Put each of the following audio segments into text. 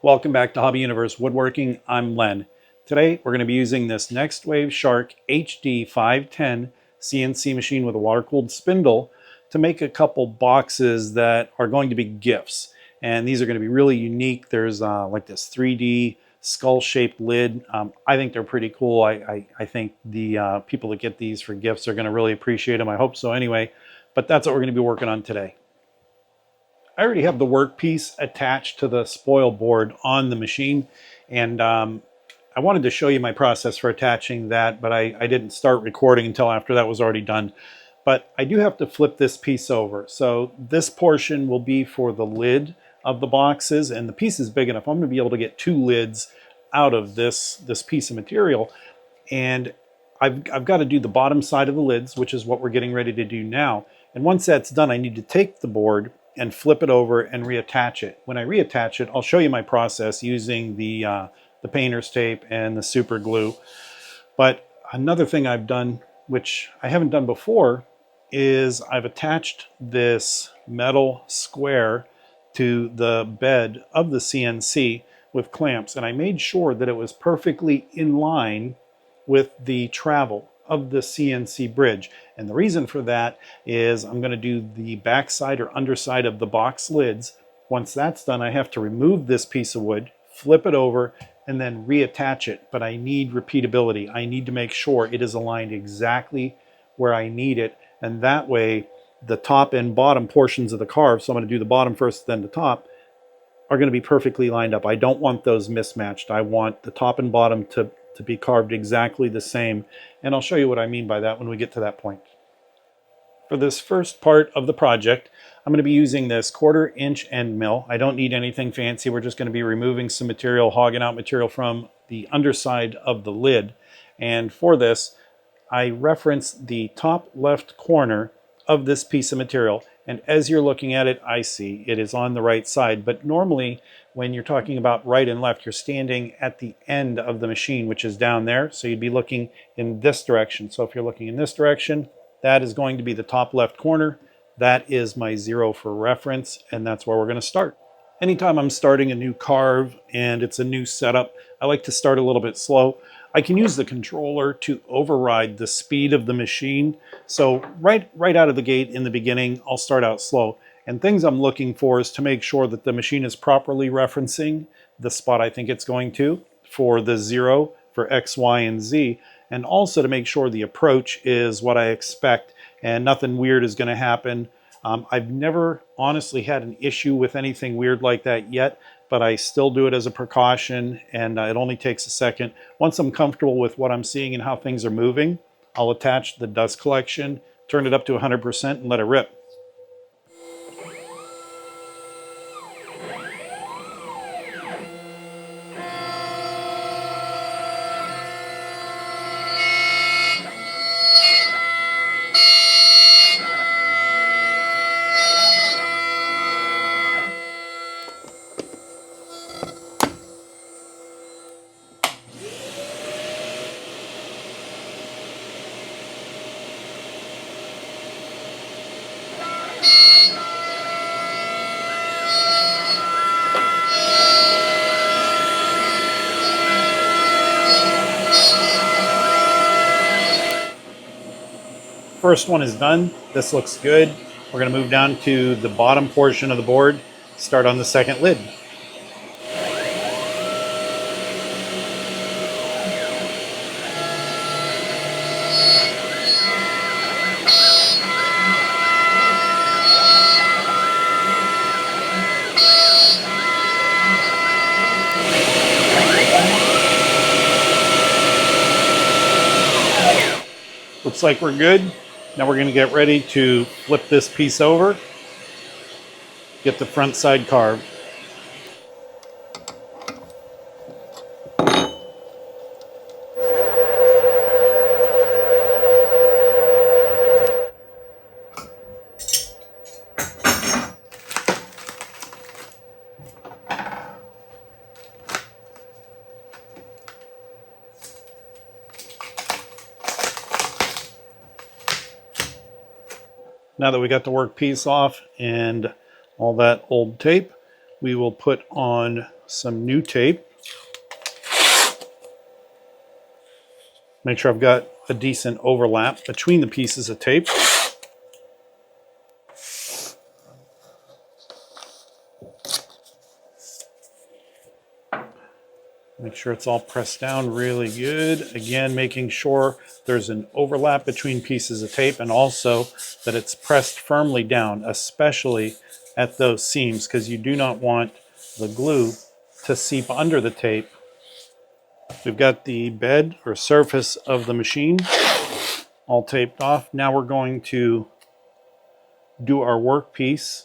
Welcome back to Hobby Universe Woodworking. I'm Len. Today we're going to be using this Next Wave Shark HD510 CNC machine with a water-cooled spindle to make a couple boxes that are going to be gifts. And these are going to be really unique. There's like this 3D skull-shaped lid. I think they're pretty cool. I think the people that get these for gifts are going to really appreciate them. I hope so anyway. But that's what we're going to be working on today. I already have the workpiece attached to the spoil board on the machine, and I wanted to show you my process for attaching that, but I didn't start recording until after that was already done. But I do have to flip this piece over. So this portion will be for the lid of the boxes, and the piece is big enough. I'm going to be able to get two lids out of this piece of material, and I've got to do the bottom side of the lids, which is what we're getting ready to do now. And once that's done, I need to take the board and flip it over and reattach it. When I reattach it, I'll show you my process using the painter's tape and the super glue. But another thing I've done, which I haven't done before, is I've attached this metal square to the bed of the CNC with clamps, and I made sure that it was perfectly in line with the travel of the CNC bridge. And the reason for that is I'm going to do the backside or underside of the box lids. Once that's done, I have to remove this piece of wood, flip it over, and then reattach it. But I need repeatability. I need to make sure it is aligned exactly where I need it. And that way, the top and bottom portions of the carve, so I'm going to do the bottom first, then the top, are going to be perfectly lined up. I don't want those mismatched. I want the top and bottom to be carved exactly the same. And I'll show you what I mean by that when we get to that point. For this first part of the project, I'm going to be using this 1/4 inch end mill. I don't need anything fancy. We're just going to be removing some material, hogging out material from the underside of the lid. And for this, I reference the top left corner of this piece of material. And as you're looking at it, I see it is on the right side. But normally, when you're talking about right and left, you're standing at the end of the machine, which is down there. So you'd be looking in this direction. So if you're looking in this direction, that is going to be the top left corner. That is my 0 for reference, and that's where we're going to start. Anytime I'm starting a new carve and it's a new setup, I like to start a little bit slow. I can use the controller to override the speed of the machine. So right out of the gate in the beginning, I'll start out slow. And things I'm looking for is to make sure that the machine is properly referencing the spot I think it's going to for the 0 for X, Y, and Z. And also to make sure the approach is what I expect and nothing weird is going to happen. I've never honestly had an issue with anything weird like that yet, but I still do it as a precaution, and it only takes a second. Once I'm comfortable with what I'm seeing and how things are moving, I'll attach the dust collection, turn it up to 100%, and let it rip. First one is done. This looks good. We're going to move down to the bottom portion of the board, start on the second lid. Looks like we're good. Now we're going to get ready to flip this piece over, get the front side carved. Now that we got the work piece off and all that old tape, we will put on some new tape. Make sure I've got a decent overlap between the pieces of tape. Make sure it's all pressed down really good. Again, making sure there's an overlap between pieces of tape and also that it's pressed firmly down, especially at those seams, because you do not want the glue to seep under the tape. We've got the bed or surface of the machine all taped off. Now we're going to do our workpiece.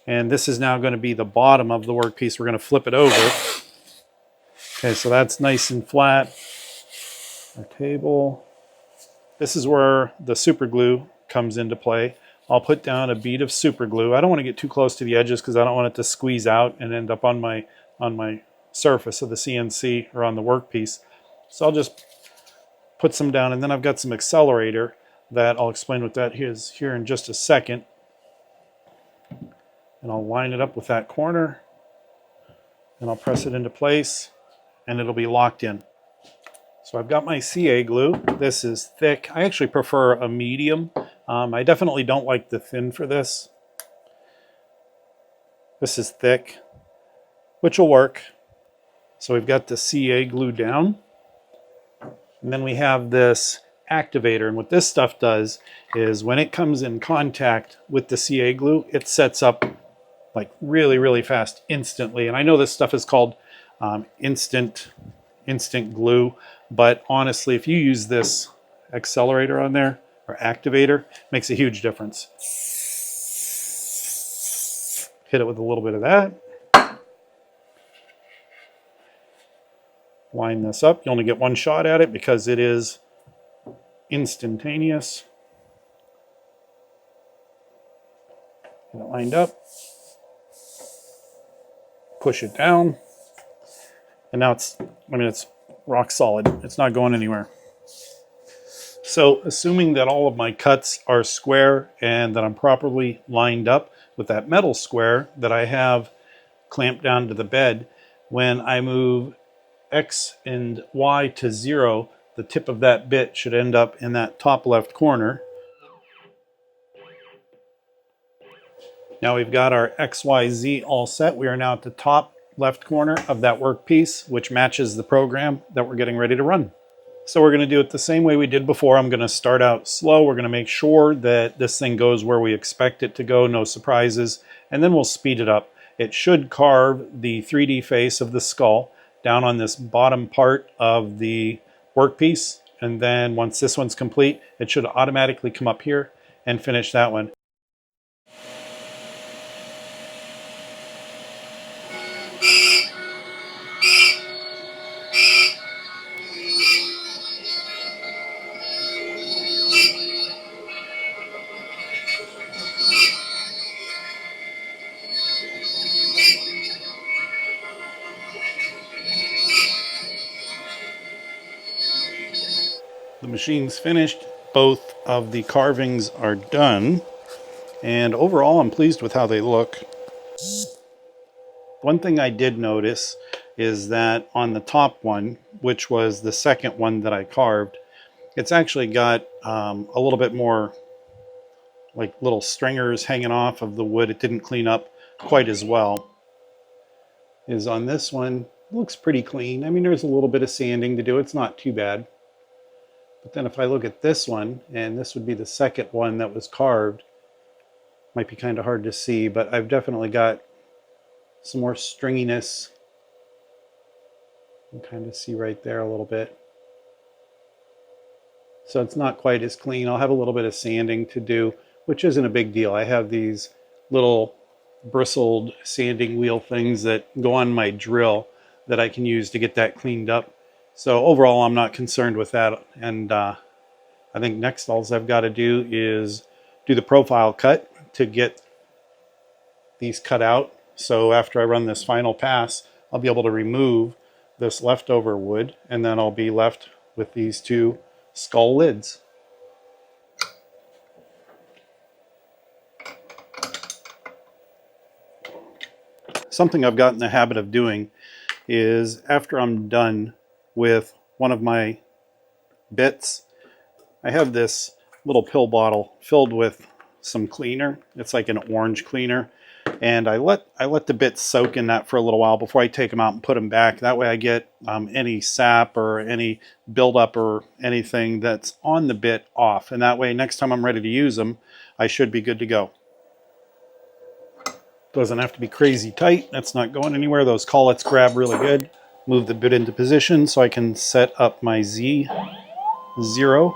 And this is now going to be the bottom of the workpiece. We're going to flip it over. Okay, so that's nice and flat. Our table. This is where the super glue comes into play. I'll put down a bead of super glue. I don't want to get too close to the edges because I don't want it to squeeze out and end up on my surface of the CNC or on the workpiece. So I'll just put some down, and then I've got some accelerator that I'll explain what that is here in just a second. And I'll line it up with that corner, and I'll press it into place, and it'll be locked in. So I've got my CA glue. This is thick. I actually prefer a medium. I definitely don't like the thin for this. This is thick, which will work. So we've got the CA glue down. And then we have this activator. And what this stuff does is when it comes in contact with the CA glue, it sets up like really, really fast instantly. And I know this stuff is called instant glue, but honestly, if you use this accelerator on there or activator, it makes a huge difference. Hit it with a little bit of that. Line this up. You only get one shot at it because it is instantaneous. Get it lined up. Push it down. And now it's rock solid. It's not going anywhere. So assuming that all of my cuts are square and that I'm properly lined up with that metal square that I have clamped down to the bed, when I move X and Y to 0, the tip of that bit should end up in that top left corner. Now we've got our XYZ all set. We are now at the top left corner of that workpiece, which matches the program that we're getting ready to run. So we're going to do it the same way we did before. I'm going to start out slow. We're going to make sure that this thing goes where we expect it to go, no surprises, and then we'll speed it up. It should carve the 3D face of the skull down on this bottom part of the workpiece, and then once this one's complete, it should automatically come up here and finish that one. The machine's finished. Both of the carvings are done. And overall, I'm pleased with how they look. One thing I did notice is that on the top one, which was the second one that I carved, it's actually got a little bit more like little stringers hanging off of the wood. It didn't clean up quite as well. Is on this one, looks pretty clean. I mean, there's a little bit of sanding to do. It's not too bad. But then if I look at this one, and this would be the second one that was carved, might be kind of hard to see, but I've definitely got some more stringiness. You can kind of see right there a little bit. So it's not quite as clean. I'll have a little bit of sanding to do, which isn't a big deal. I have these little bristled sanding wheel things that go on my drill that I can use to get that cleaned up. So overall, I'm not concerned with that. And I think next all I've got to do is do the profile cut to get these cut out. So after I run this final pass, I'll be able to remove this leftover wood, and then I'll be left with these two skull lids. Something I've gotten in the habit of doing is after I'm done with one of my bits, I have this little pill bottle filled with some cleaner. It's like an orange cleaner. And I let the bits soak in that for a little while before I take them out and put them back. That way I get any sap or any buildup or anything that's on the bit off. And that way next time I'm ready to use them, I should be good to go. Doesn't have to be crazy tight. That's not going anywhere. Those collets grab really good. Move the bit into position so I can set up my Z0.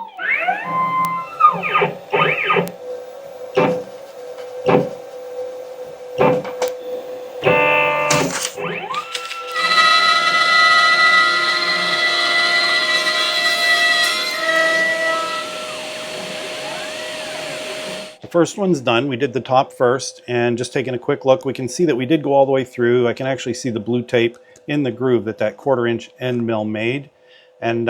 The first one's done. We did the top first, and just taking a quick look, we can see that we did go all the way through. I can actually see the blue tape in the groove that 1/4" end mill made. And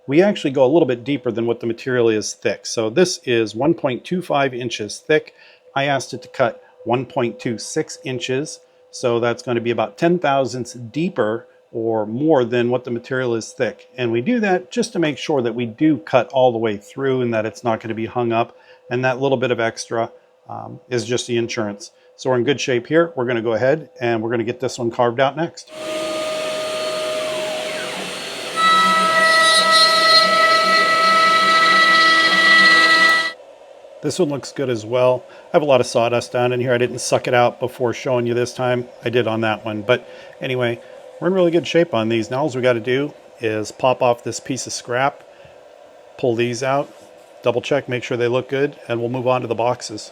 we actually go a little bit deeper than what the material is thick. So this is 1.25 inches thick. I asked it to cut 1.26 inches. So that's going to be about 10 thousandths deeper or more than what the material is thick. And we do that just to make sure that we do cut all the way through and that it's not going to be hung up. And that little bit of extra is just the insurance. So we're in good shape here. We're going to go ahead and we're going to get this one carved out next. This one looks good as well. I have a lot of sawdust down in here. I didn't suck it out before showing you this time. I did on that one. But anyway, we're in really good shape on these. Now all we got to do is pop off this piece of scrap, pull these out, double check, make sure they look good, and we'll move on to the boxes.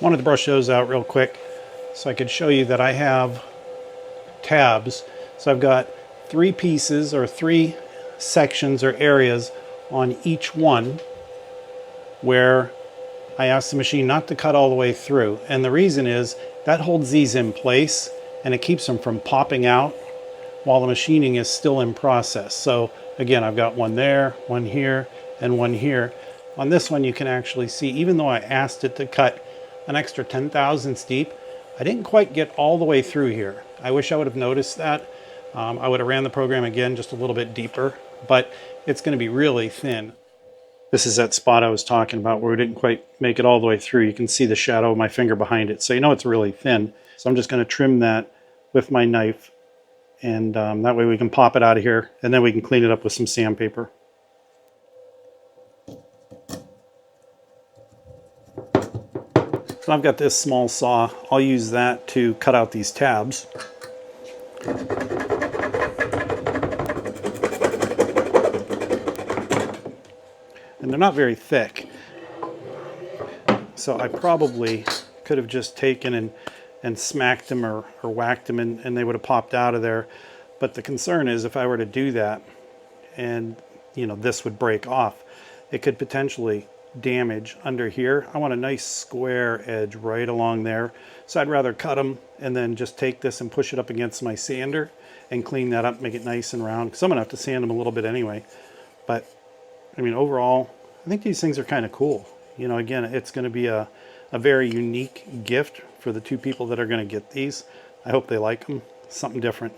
Wanted to brush those out real quick so I could show you that I have tabs. So I've got 3 pieces or 3 sections or areas on each one where I asked the machine not to cut all the way through. And the reason is that holds these in place and it keeps them from popping out while the machining is still in process. So again, I've got one there, one here, and one here. On this one you can actually see, even though I asked it to cut an extra 10 thousandths deep, I didn't quite get all the way through here. I wish I would have noticed that. I would have ran the program again just a little bit deeper, but it's going to be really thin. This is that spot I was talking about where we didn't quite make it all the way through. You can see the shadow of my finger behind it, so you know it's really thin. So I'm just going to trim that with my knife, and that way we can pop it out of here, and then we can clean it up with some sandpaper. So I've got this small saw. I'll use that to cut out these tabs. And they're not very thick. So I probably could have just taken and smacked them or whacked them and they would have popped out of there. But the concern is if I were to do that and this would break off, it could potentially damage under here. I want a nice square edge right along there. So I'd rather cut them and then just take this and push it up against my sander and clean that up, make it nice and round. Because I'm going to have to sand them a little bit anyway. But I mean, overall, I think these things are kind of cool. Again, it's going to be a very unique gift for the 2 people that are going to get these. I hope they like them. Something different.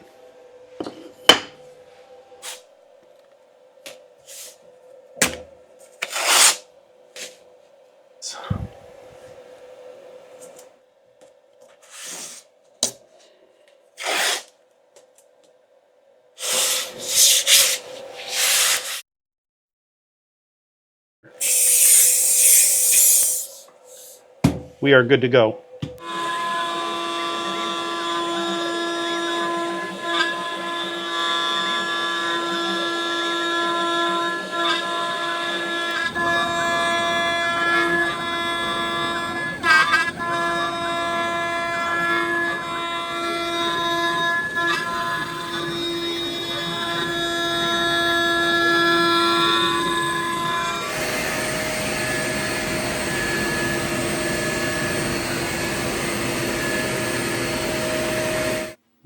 We are good to go.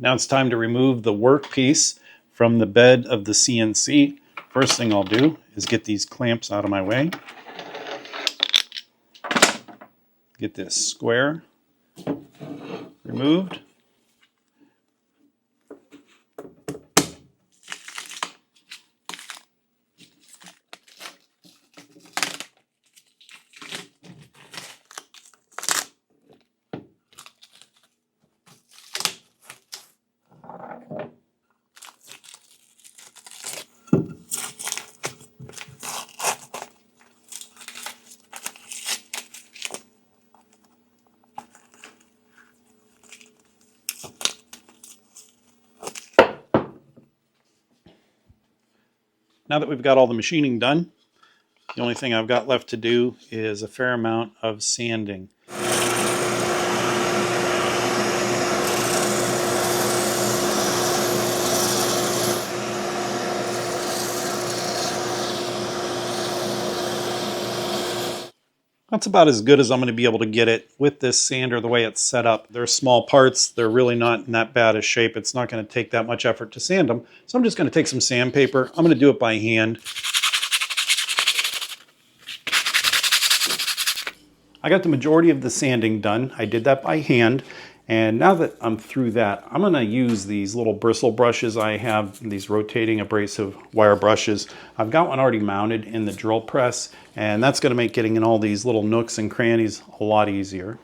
Now it's time to remove the workpiece from the bed of the CNC. First thing I'll do is get these clamps out of my way. Get this square removed. Now that we've got all the machining done, the only thing I've got left to do is a fair amount of sanding. That's about as good as I'm going to be able to get it with this sander the way it's set up. They're small parts. They're really not in that bad a shape. It's not going to take that much effort to sand them. So I'm just going to take some sandpaper. I'm going to do it by hand. I got the majority of the sanding done. I did that by hand. And now that I'm through that, I'm going to use these little bristle brushes I have, these rotating abrasive wire brushes. I've got one already mounted in the drill press, and that's going to make getting in all these little nooks and crannies a lot easier.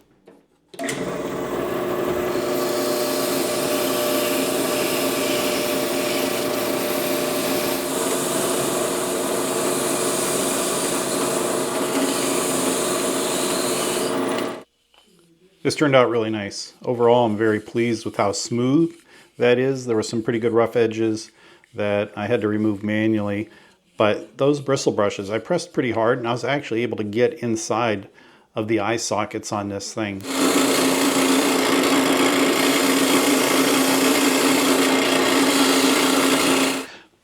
This turned out really nice. Overall, I'm very pleased with how smooth that is. There were some pretty good rough edges that I had to remove manually, but those bristle brushes, I pressed pretty hard and I was actually able to get inside of the eye sockets on this thing.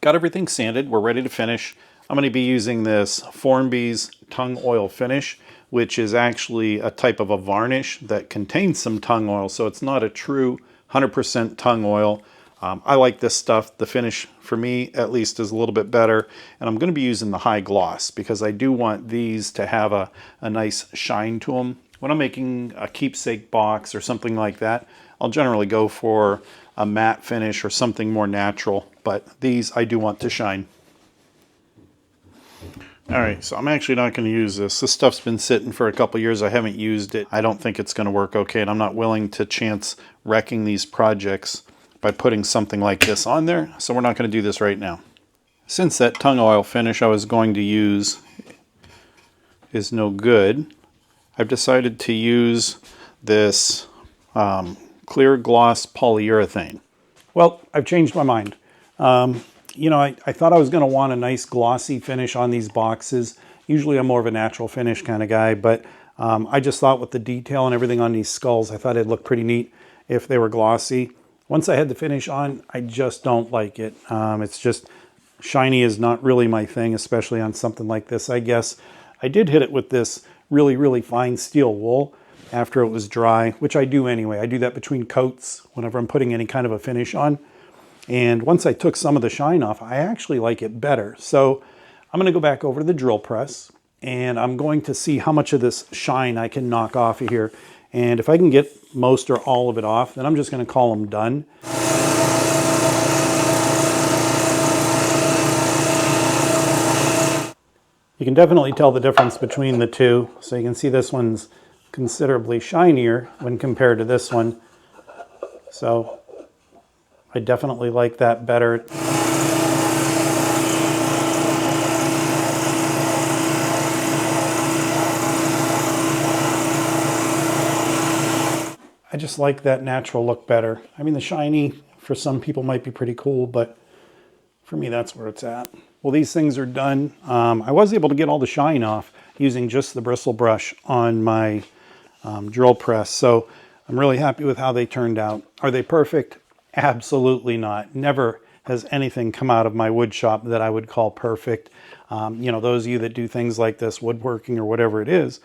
Got everything sanded, we're ready to finish. I'm going to be using this Formby's tung oil finish, which is actually a type of a varnish that contains some tung oil, so it's not a true 100% tung oil. I like this stuff. The finish, for me at least, is a little bit better, and I'm going to be using the high gloss because I do want these to have a nice shine to them. When I'm making a keepsake box or something like that, I'll generally go for a matte finish or something more natural, but these I do want to shine. Alright, so I'm actually not going to use this. This stuff's been sitting for a couple years. I haven't used it. I don't think it's going to work okay, and I'm not willing to chance wrecking these projects by putting something like this on there, so we're not going to do this right now. Since that tung oil finish I was going to use is no good, I've decided to use this clear gloss polyurethane. Well, I've changed my mind. You know, I thought I was going to want a nice glossy finish on these boxes. Usually I'm more of a natural finish kind of guy, but I just thought with the detail and everything on these skulls, I thought it'd look pretty neat if they were glossy. Once I had the finish on, I just don't like it. It's just, shiny is not really my thing, especially on something like this, I guess. I did hit it with this really, really fine steel wool after it was dry, which I do anyway. I do that between coats whenever I'm putting any kind of a finish on. And once I took some of the shine off, I actually like it better. So I'm going to go back over to the drill press and I'm going to see how much of this shine I can knock off of here. And if I can get most or all of it off, then I'm just going to call them done. You can definitely tell the difference between the two. So you can see this one's considerably shinier when compared to this one. So I definitely like that better. I just like that natural look better. I mean, the shiny for some people might be pretty cool, but for me, that's where it's at. Well, these things are done. I was able to get all the shine off using just the bristle brush on my drill press. So I'm really happy with how they turned out. Are they perfect? Absolutely not. Never has anything come out of my wood shop that I would call perfect. You know, those of you that do things like this, woodworking or whatever it is,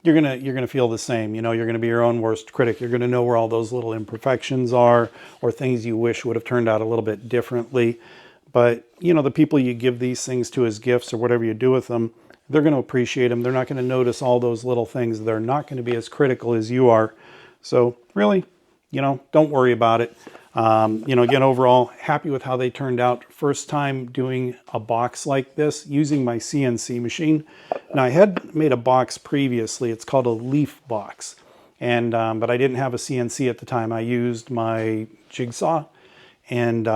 you're gonna feel the same. You know, you're gonna be your own worst critic. You're gonna know where all those little imperfections are, or things you wish would have turned out a little bit differently. But you know, the people you give these things to as gifts or whatever you do with them, they're going to appreciate them. They're not going to notice all those little things. They're not going to be as critical as you are. So really, you know, don't worry about it. You know, again, overall, happy with how they turned out. First time doing a box like this using my CNC machine. Now, I had made a box previously. It's called a leaf box. And but I didn't have a CNC at the time. I used my jigsaw and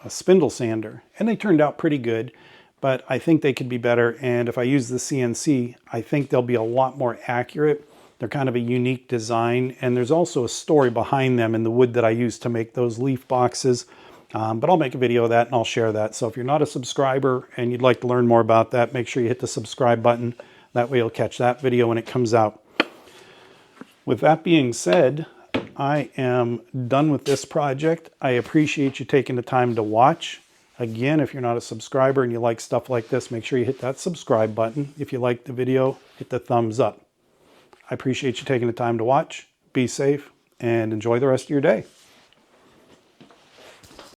a spindle sander, and they turned out pretty good, but I think they could be better. And if I use the CNC, I think they'll be a lot more accurate. They're kind of a unique design, and there's also a story behind them in the wood that I used to make those leaf boxes. But I'll make a video of that and I'll share that. So if you're not a subscriber and you'd like to learn more about that, make sure you hit the subscribe button. That way you'll catch that video when it comes out. With that being said, I am done with this project. I appreciate you taking the time to watch. Again, if you're not a subscriber and you like stuff like this, make sure you hit that subscribe button. If you like the video, hit the thumbs up. I appreciate you taking the time to watch. Be safe and enjoy the rest of your day.